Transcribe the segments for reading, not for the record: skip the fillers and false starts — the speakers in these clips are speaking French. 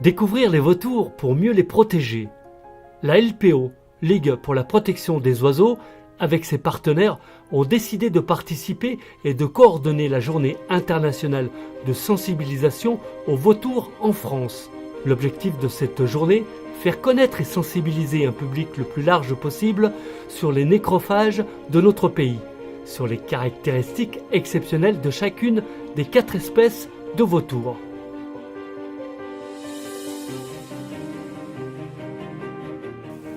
Découvrir les vautours pour mieux les protéger. La LPO, Ligue pour la protection des oiseaux, avec ses partenaires, ont décidé de participer et de coordonner la journée internationale de sensibilisation aux vautours en France. L'objectif de cette journée, faire connaître et sensibiliser un public le plus large possible sur les nécrophages de notre pays, sur les caractéristiques exceptionnelles de chacune des 4 espèces de vautours.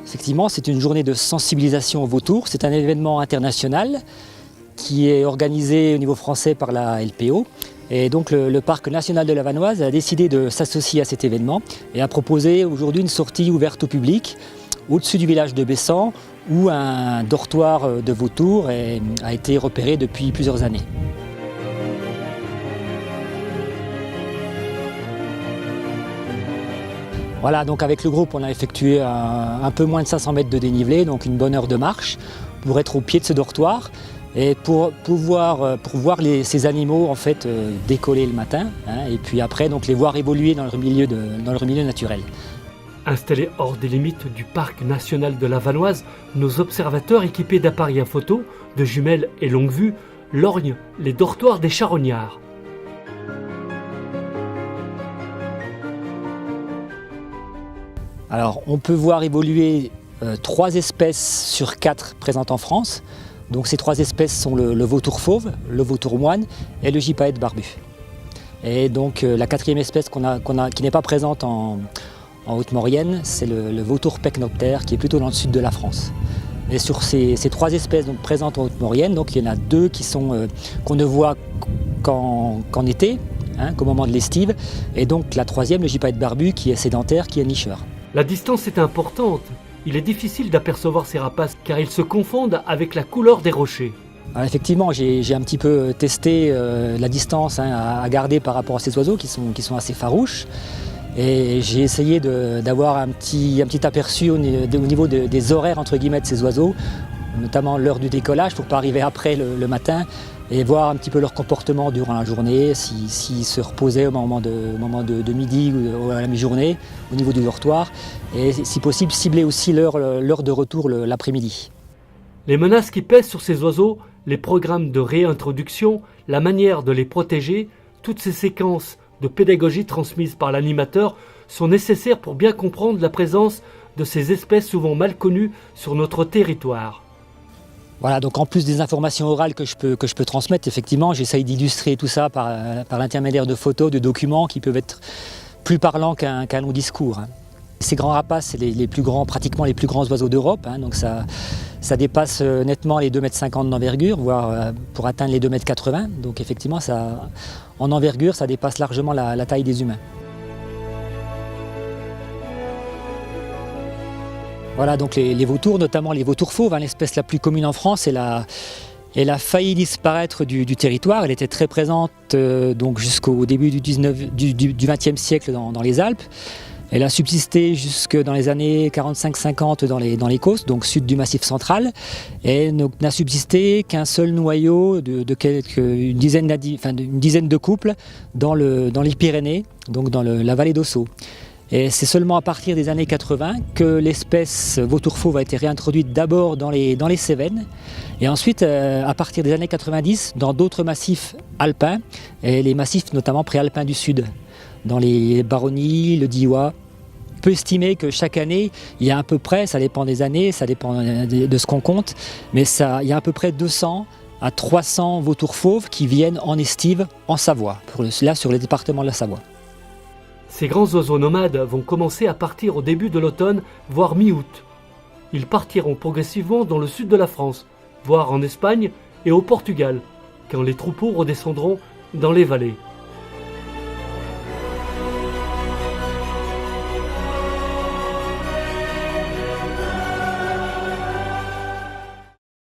Effectivement, c'est une journée de sensibilisation aux vautours. C'est un événement international qui est organisé au niveau français par la LPO. Et donc le Parc national de la Vanoise a décidé de s'associer à cet événement et a proposé aujourd'hui une sortie ouverte au public au-dessus du village de Bessan où un dortoir de vautours a été repéré depuis plusieurs années. Voilà, donc avec le groupe, on a effectué un peu moins de 500 mètres de dénivelé, donc une bonne heure de marche pour être au pied de ce dortoir et pour voir ces animaux en fait décoller le matin et puis après donc les voir évoluer dans leur milieu naturel. Installés hors des limites du Parc national de la Vanoise, nos observateurs équipés d'appareils à photo, de jumelles et longue vue lorgnent les dortoirs des charognards. Alors, on peut voir évoluer 3 espèces sur 4 présentes en France. Donc ces 3 espèces sont le vautour fauve, le vautour moine et le gypaète barbu. Et donc la 4e espèce qui n'est pas présente en Haute-Maurienne, c'est le vautour pecnoptère qui est plutôt dans le sud de la France. Et sur ces 3 espèces donc, présentes en Haute-Maurienne, donc, il y en a 2 qu'on ne voit qu'en été, qu'au moment de l'estive. Et donc la 3e, le gypaète barbu, qui est sédentaire, qui est nicheur. La distance est importante. Il est difficile d'apercevoir ces rapaces car ils se confondent avec la couleur des rochers. Alors effectivement, j'ai un petit peu testé la distance à garder par rapport à ces oiseaux qui sont assez farouches. Et j'ai essayé d'avoir un petit aperçu au niveau des horaires entre guillemets de ces oiseaux, notamment l'heure du décollage pour ne pas arriver après le matin et voir un petit peu leur comportement durant la journée, s'ils se reposaient au moment de midi ou à la mi-journée au niveau du dortoir et si possible cibler aussi l'heure de retour l'après-midi. Les menaces qui pèsent sur ces oiseaux, les programmes de réintroduction, la manière de les protéger, toutes ces séquences de pédagogie transmises par l'animateur sont nécessaires pour bien comprendre la présence de ces espèces souvent mal connues sur notre territoire. Voilà, donc en plus des informations orales que je peux transmettre, effectivement, j'essaye d'illustrer tout ça par l'intermédiaire de photos, de documents qui peuvent être plus parlants qu'un long discours. Ces grands rapaces, c'est pratiquement les plus grands oiseaux d'Europe, donc ça dépasse nettement les 2,50 m d'envergure, voire pour atteindre les 2,80 m. Donc effectivement, en envergure, ça dépasse largement la taille des humains. Voilà, donc les vautours, notamment les vautours fauves, l'espèce la plus commune en France, elle a failli disparaître du territoire. Elle était très présente donc jusqu'au début du XXe siècle dans les Alpes. Elle a subsisté jusque dans les années 45-50 dans les Causses, donc sud du Massif central, et n'a subsisté qu'un seul noyau une dizaine de couples dans les Pyrénées, donc dans la vallée d'Ossau. Et c'est seulement à partir des années 80 que l'espèce vautour fauve a été réintroduite d'abord dans les Cévennes et ensuite à partir des années 90 dans d'autres massifs alpins et les massifs notamment préalpins du sud, dans les Baronnies, le Diois. On peut estimer que chaque année, il y a à peu près, ça dépend des années, ça dépend de ce qu'on compte, mais il y a à peu près 200 à 300 vautours fauves qui viennent en estive en Savoie, là sur le département de la Savoie. Ces grands oiseaux nomades vont commencer à partir au début de l'automne, voire mi-août. Ils partiront progressivement dans le sud de la France, voire en Espagne et au Portugal, quand les troupeaux redescendront dans les vallées.